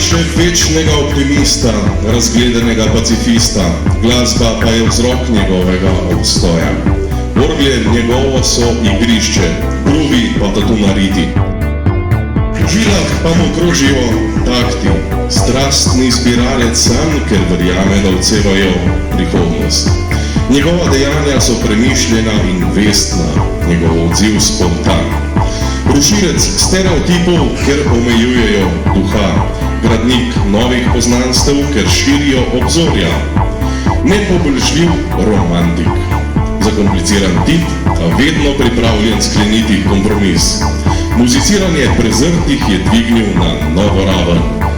Najče večnega optimista, razgledanega pacifista, glasba pa je vzrok njegovega obstoja. Orgle njegovo so igrišče, grovi pa tatunariti. V žilah pa mu krožijo takti, strastni zbiralec sanj, ker verjame, da odsevajo prihodnost. Njegova dejanja so premišljena in vestna, njegov odziv spontan. Rušilec stereotipov, ker omejujejo duha, gradnik novih poznanstev, ker širijo obzorja. Nepoboljšljiv romantik, zakompliciran tip, a vedno pripravljen skleniti kompromis. Muziciranje prezrtih je dvignil na novo raven.